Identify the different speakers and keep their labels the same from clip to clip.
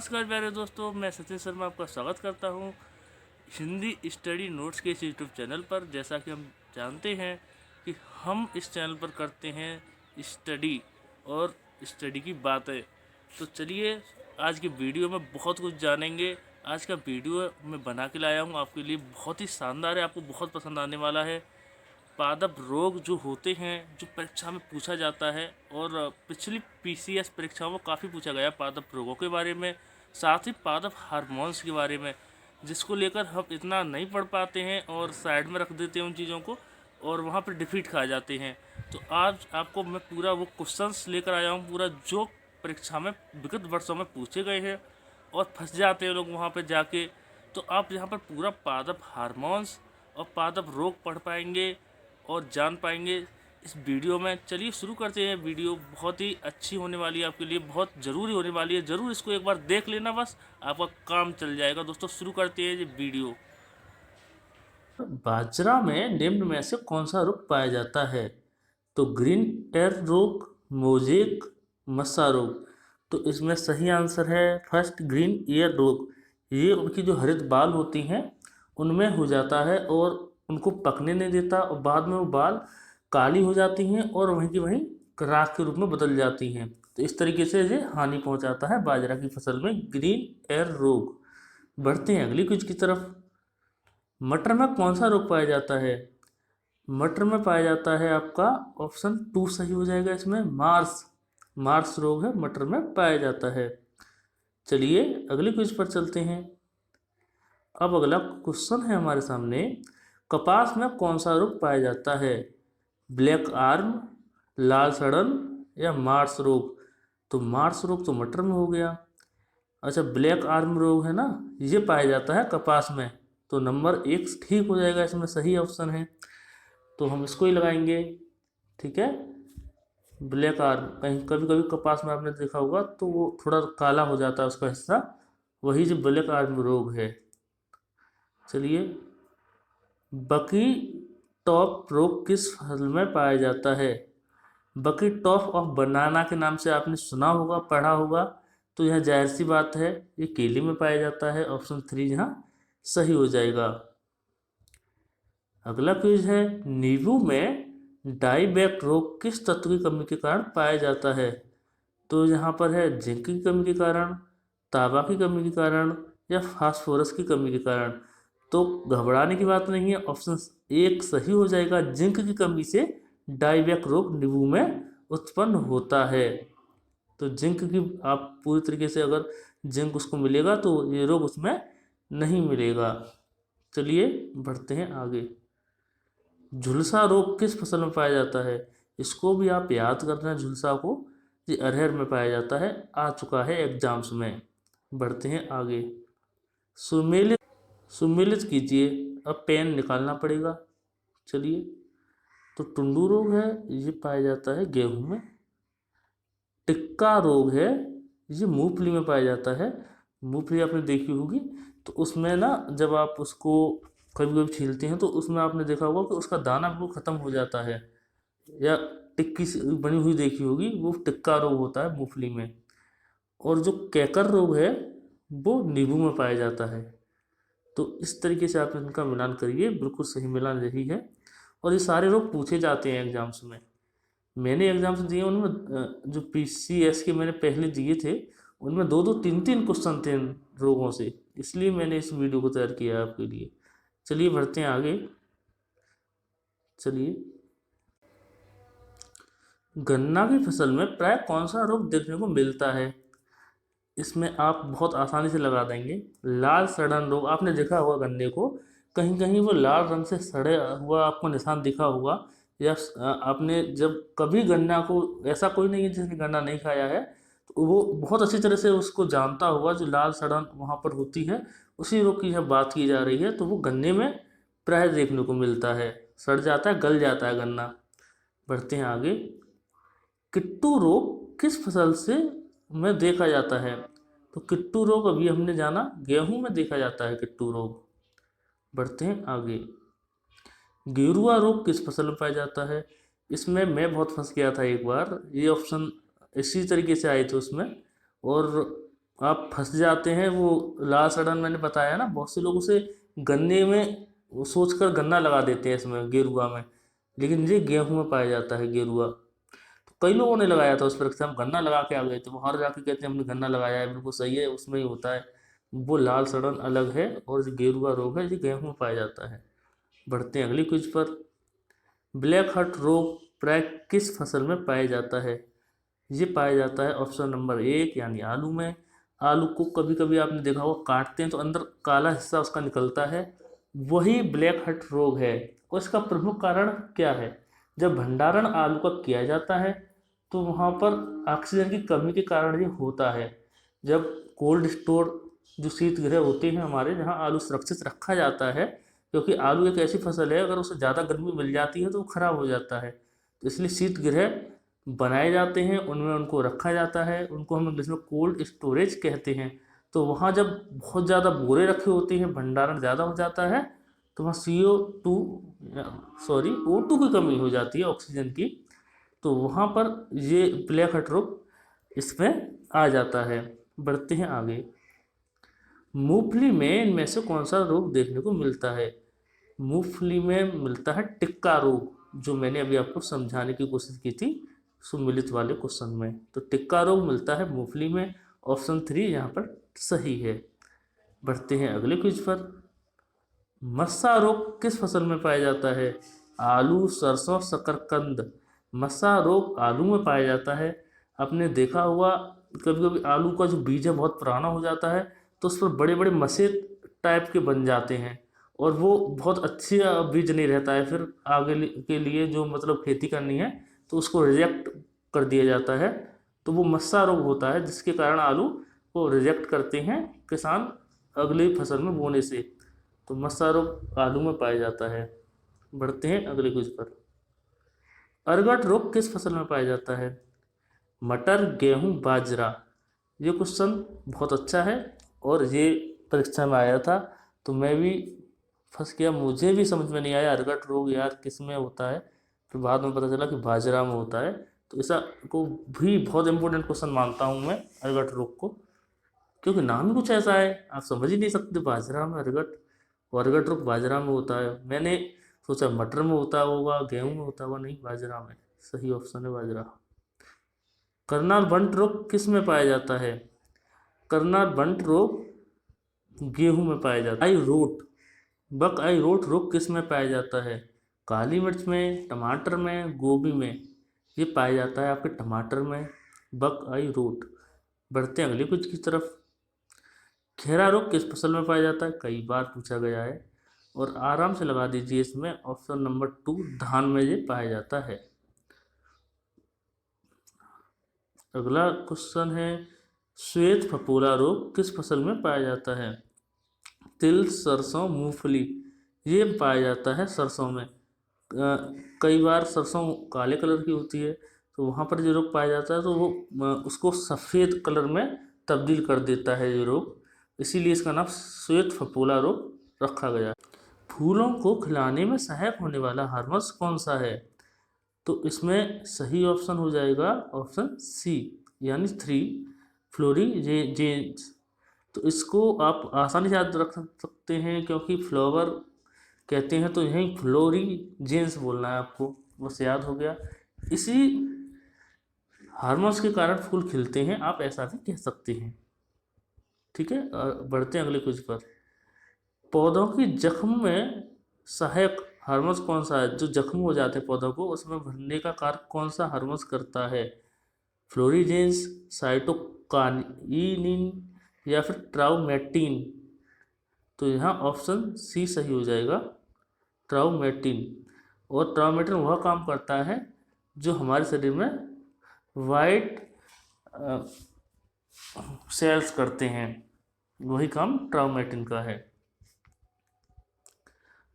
Speaker 1: नमस्कार प्यारे दोस्तों, मैं सचिन शर्मा आपका स्वागत करता हूं हिंदी स्टडी नोट्स के इस यूट्यूब चैनल पर। जैसा कि हम जानते हैं कि हम इस चैनल पर करते हैं स्टडी और स्टडी की बातें। तो चलिए आज की वीडियो में बहुत कुछ जानेंगे। आज का वीडियो मैं बना के लाया हूं आपके लिए, बहुत ही शानदार है, आपको बहुत पसंद आने वाला है। पादप रोग जो होते हैं, जो परीक्षा में पूछा जाता है, और पिछली पीसीएस परीक्षाओं में काफ़ी पूछा गया पादप रोगों के बारे में, साथ ही पादप हार्मोन्स के बारे में, जिसको लेकर हम इतना नहीं पढ़ पाते हैं और साइड में रख देते हैं उन चीज़ों को, और वहाँ पर डिफीट खा जाते हैं। तो आज आपको मैं पूरा वो क्वेश्चंस लेकर आया हूँ, पूरा जो परीक्षा में विगत वर्षों में पूछे गए हैं और फंस जाते हैं लोग वहाँ पर जाके। तो आप यहाँ पर पूरा पादप हार्मोन्स और पादप रोग पढ़ पाएंगे और जान पाएंगे इस वीडियो में। चलिए शुरू करते हैं। वीडियो बहुत ही अच्छी होने वाली है, आपके लिए बहुत ज़रूरी होने वाली है। ज़रूर इसको एक बार देख लेना, बस आपका काम चल जाएगा। दोस्तों शुरू करते हैं ये वीडियो। बाजरा में निम्न में से कौन सा रोग पाया जाता है? तो ग्रीन टेर रोग, मोजेक, मस्सा रोग। तो इसमें सही आंसर है फर्स्ट, ग्रीन ईयर रोग। ये उनकी जो हरित बाल होती हैं उनमें हो जाता है और उनको पकने नहीं देता, और बाद में वो बाल काली हो जाती हैं और वहीं की वहीं राख के रूप में बदल जाती हैं। तो इस तरीके से ये हानि पहुंचाता है बाजरा की फसल में ग्रीन एयर रोग। बढ़ते हैं अगली क्विज की तरफ। मटर में कौन सा रोग पाया जाता है? मटर में पाया जाता है आपका ऑप्शन 2 सही हो जाएगा इसमें, मार्स रोग है मटर में पाया जाता है। चलिए अगली क्विज पर चलते हैं। अब अगला क्वेश्चन है हमारे सामने, कपास में कौन सा रोग पाया जाता है? ब्लैक आर्म, लाल सड़न या मार्स रोग? तो मार्स रोग तो मटर में हो गया। अच्छा, ब्लैक आर्म रोग है ना, ये पाया जाता है कपास में। तो नंबर 1 ठीक हो जाएगा, इसमें सही ऑप्शन है, तो हम इसको ही लगाएंगे। ठीक है, ब्लैक आर्म, कहीं कभी कभी कपास में आपने देखा होगा तो वो थोड़ा काला हो जाता है उसका हिस्सा, वही जो ब्लैक आर्म रोग है। चलिए, बकी टॉप रोग किस फल में पाया जाता है? बकी टॉप ऑफ बनाना के नाम से आपने सुना होगा, पढ़ा होगा, तो यह जाहिर सी बात है ये केले में पाया जाता है। ऑप्शन 3 यहाँ सही हो जाएगा। अगला क्विज है, नींबू में डाईबैक रोग किस तत्व की कमी के कारण पाया जाता है? तो यहाँ पर है जिंक की कमी के कारण, तांबा की कमी के कारण या फास्फोरस की कमी के कारण। तो घबराने की बात नहीं है, ऑप्शन 1 सही हो जाएगा। जिंक की कमी से डाईबैक रोग नींबू में उत्पन्न होता है। तो जिंक की आप पूरी तरीके से अगर जिंक उसको मिलेगा तो ये रोग उसमें नहीं मिलेगा। चलिए बढ़ते हैं आगे। झुलसा रोग किस फसल में पाया जाता है? इसको भी आप याद करना, झुलसा को, ये अरहर में पाया जाता है, आ चुका है एग्जाम्स में। बढ़ते हैं आगे। सुमेलित सुमेलित कीजिए, अब पेन निकालना पड़ेगा। चलिए, तो टुंडू रोग है, ये पाया जाता है गेहूं में। टिक्का रोग है, ये मूंगफली में पाया जाता है। मूंगफली आपने देखी होगी, तो उसमें ना जब आप उसको कभी कभी छीलते हैं तो उसमें आपने देखा होगा कि उसका दाना बिल्कुल ख़त्म हो जाता है, या टिक्की से बनी हुई देखी होगी, वो टिक्का रोग होता है मूंगफली में। और जो कैकर रोग है वो नींबू में पाया जाता है। तो इस तरीके से आप इनका मिलान करिए, बिल्कुल सही मिलान यही है। और ये सारे रोग पूछे जाते हैं एग्जाम्स में। मैंने एग्जाम्स दिए उनमें जो पीसीएस के मैंने पहले दिए थे, उनमें 2-2 3-3 क्वेश्चन थे इन रोगों से, इसलिए मैंने इस वीडियो को तैयार किया है आपके लिए। चलिए बढ़ते हैं आगे। चलिए, गन्ना की फसल में प्राय कौन सा रोग देखने को मिलता है? इसमें आप बहुत आसानी से लगा देंगे, लाल सड़न रोग। आपने देखा होगा गन्ने को, कहीं कहीं वो लाल रंग से सड़े हुआ आपको निशान दिखा होगा, या आपने जब कभी गन्ना को, ऐसा कोई नहीं है जिसने गन्ना नहीं खाया है, तो वो बहुत अच्छी तरह से उसको जानता होगा जो लाल सड़न वहाँ पर होती है। उसी रोग की जब बात की जा रही है तो वो गन्ने में प्राय देखने को मिलता है, सड़ जाता है, गल जाता है गन्ना। बढ़ते हैं आगे। किट्टू रोग किस फसल से में देखा जाता है? तो किट्टू रोग अभी हमने जाना, गेहूं में देखा जाता है किट्टू रोग। बढ़ते हैं आगे। गेरुआ रोग किस फसल में पाया जाता है? इसमें मैं बहुत फंस गया था एक बार, ये ऑप्शन इसी तरीके से आए थे उसमें, और आप फंस जाते हैं। वो लाल सड़न मैंने बताया ना, बहुत से लोग उसे गन्ने में वो सोचकर गन्ना लगा देते हैं इसमें, गेरुआ में, लेकिन ये गेहूं में पाया जाता है गेरुआ। तो कई लोगों ने लगाया था उस पर एग्जाम, गन्ना लगा के आ गए थे, वो हर जाके कहते हैं हमने गन्ना लगाया है, बिल्कुल सही है, उसमें ही होता है। वो लाल सड़न अलग है, और जो गेरुआ रोग है ये गेहूं में पाया जाता है। बढ़ते हैं अगली क्विज पर। ब्लैक हट रोग प्राय किस फसल में पाया जाता है? ये पाया जाता है ऑप्शन नंबर 1 यानी आलू में। आलू को कभी कभी आपने देखा होगा काटते हैं तो अंदर काला हिस्सा उसका निकलता है, वही ब्लैक हट रोग है। और इसका प्रमुख कारण क्या है? जब भंडारण आलू का किया जाता है तो वहाँ पर ऑक्सीजन की कमी के कारण ये होता है। जब कोल्ड स्टोर, जो शीतगृह होते हैं हमारे, जहाँ आलू सुरक्षित रखा जाता है, क्योंकि आलू एक ऐसी फसल है अगर उसे ज़्यादा गर्मी मिल जाती है तो वो खराब हो जाता है, तो इसलिए शीतगृह बनाए जाते हैं, उनमें उनको रखा जाता है, उनको हम इंग्लिश में कोल्ड स्टोरेज कहते हैं। तो वहाँ जब बहुत ज़्यादा बोरे रखे होते हैं, भंडारण ज़्यादा हो जाता है, तो वहाँ O2 की कमी हो जाती है, ऑक्सीजन की। तो वहाँ पर ये ब्लैक हट रोग इसमें आ जाता है। बढ़ते हैं आगे। मूंगफली में इनमें से कौन सा रोग देखने को मिलता है? मूंगफली में मिलता है टिक्का रोग, जो मैंने अभी आपको समझाने की कोशिश की थी सुमिलित वाले क्वेश्चन में। तो टिक्का रोग मिलता है मूंगफली में, ऑप्शन 3 यहाँ पर सही है। बढ़ते हैं अगले क्विज पर। मस्सा रोग किस फसल में पाया जाता है? आलू, सरसों, शकरकंद। मस्सा रोग आलू में पाया जाता है। आपने देखा हुआ कभी कभी आलू का जो बीज है बहुत पुराना हो जाता है, तो उस पर बड़े बड़े मसे टाइप के बन जाते हैं, और वो बहुत अच्छी बीज नहीं रहता है फिर आगे के लिए जो मतलब खेती करनी है, तो उसको रिजेक्ट कर दिया जाता है। तो वो मस्सा रोग होता है जिसके कारण आलू को रिजेक्ट करते हैं किसान अगली फसल में बोने से। तो मस्सा रोग आलू में पाया जाता है। बढ़ते हैं अगले क्विज पर। अरगट रोग किस फसल में पाया जाता है? मटर, गेहूं, बाजरा। ये क्वेश्चन बहुत अच्छा है और ये परीक्षा में आया था, तो मैं भी फंस गया, मुझे भी समझ में नहीं आया अरगट रोग यार किस में होता है, फिर बाद में पता चला कि बाजरा में होता है। तो ऐसा को भी बहुत इंपॉर्टेंट क्वेश्चन मानता हूँ मैं अरगट रोग को, क्योंकि नाम ही कुछ ऐसा है, आप समझ ही नहीं सकते बाजरा में अरगट, और अरगट रोग बाजरा में होता है। मैंने सोचा मटर में होता होगा, गेहूं में होता होगा, नहीं बाजरा में। सही ऑप्शन है बाजरा। करनाल बंट रोग किस में पाया जाता है? करनाल बंट रोग गेहूं में पाया जाता है। I wrote, buck I wrote रोग किस में पाया जाता है? काली मिर्च में, टमाटर में, गोभी में। ये पाया जाता है आपके टमाटर में, बक आई रोट। बढ़ते हैं अगली कुछ की तरफ। खैरा रोग किस फसल में पाया जाता है? कई बार पूछा गया है, और आराम से लगा दीजिए इसमें, ऑप्शन नंबर 2 धान में ये पाया जाता है। अगला क्वेश्चन है, श्वेत फफोला रोग किस फसल में पाया जाता है? तिल, सरसों, मूंगफली। ये पाया जाता है सरसों में। कई बार सरसों काले कलर की होती है, तो वहाँ पर जो रोग पाया जाता है तो वो उसको सफ़ेद कलर में तब्दील कर देता है ये रोग, इसीलिए इसका नाम श्वेत फफोला रोग रखा गया। फूलों को खिलाने में सहायक होने वाला हार्मोन कौन सा है? तो इसमें सही ऑप्शन हो जाएगा ऑप्शन सी यानी 3, फ्लोरीजेंस। तो इसको आप आसानी से याद रख सकते हैं, क्योंकि फ्लावर कहते हैं तो यहीं फ्लोरीजेंस बोलना है आपको, बस याद हो गया। इसी हार्मोन्स के कारण फूल खिलते हैं, आप ऐसा भी कह सकते हैं। ठीक है, बढ़ते हैं अगले क्विज पर। पौधों की जख्म में सहायक हार्मोन्स कौन सा है? जो जख्म हो जाते हैं पौधों को, उसमें भरने का कार्य कौन सा हार्मोन्स करता है? फ्लोरीजेंस, साइटोकाइनिन, या फिर ट्राउमेटिन। तो यहाँ ऑप्शन सी सही हो जाएगा, ट्राउमेटिन। और ट्राउमेटिन वह काम करता है जो हमारे शरीर में वाइट सेल्स करते हैं, वही काम ट्राउमेटिन का है।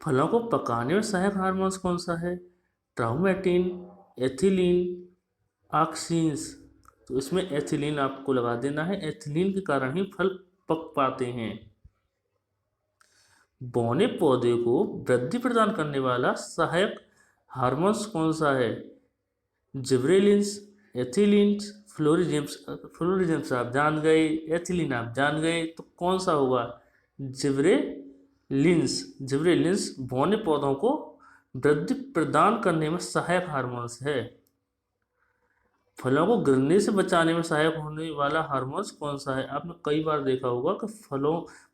Speaker 1: फलों को पकाने में सहायक हार्मोन्स कौन सा है? ट्राउमेटिन, एथिलीन, ऑक्सीन्स। तो इसमें एथिलीन आपको लगा देना है, एथिलीन के कारण ही फल पक पाते हैं। बौने पौधे को वृद्धि प्रदान करने वाला सहायक हार्मोन्स कौन सा है? जिब्रेलिन्स, एथिलीन्स, फ्लोरिजेम्स आप जान गए, एथिलीन आप जान गए, तो कौन सा होगा? जिब्रेलिन्स बौने पौधों को वृद्धि प्रदान करने में सहायक हार्मोन्स है। फलों को गिरने से बचाने में सहायक होने वाला हार्मोन्स कौन सा है? आपने कई बार देखा होगा कि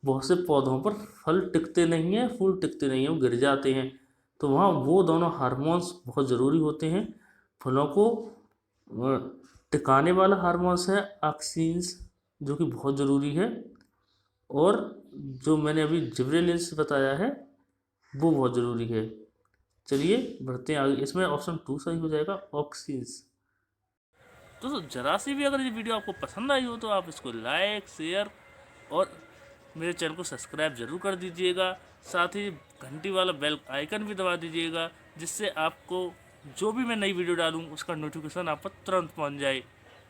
Speaker 1: बहुत से पौधों पर फल टिकते नहीं हैं, फूल टिकते नहीं हैं, वो गिर जाते हैं, तो वहाँ वो दोनों हार्मोन्स बहुत ज़रूरी होते हैं। फलों को टिकाने वाला हार्मोन्स है ऑक्सीन्स, जो कि बहुत ज़रूरी है, और जो मैंने अभी जिब्रेलिन्स बताया है वो बहुत ज़रूरी है। चलिए बढ़ते हैं आगे, इसमें ऑप्शन 2 सही हो जाएगा, ऑक्सीन्स। दोस्तों जरा सी भी अगर ये वीडियो आपको पसंद आई हो तो आप इसको लाइक, शेयर और मेरे चैनल को सब्सक्राइब जरूर कर दीजिएगा। साथ ही घंटी वाला बेल आइकन भी दबा दीजिएगा, जिससे आपको जो भी मैं नई वीडियो डालूँ उसका नोटिफिकेशन आप पर तुरंत पहुंच जाए।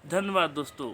Speaker 1: धन्यवाद दोस्तों।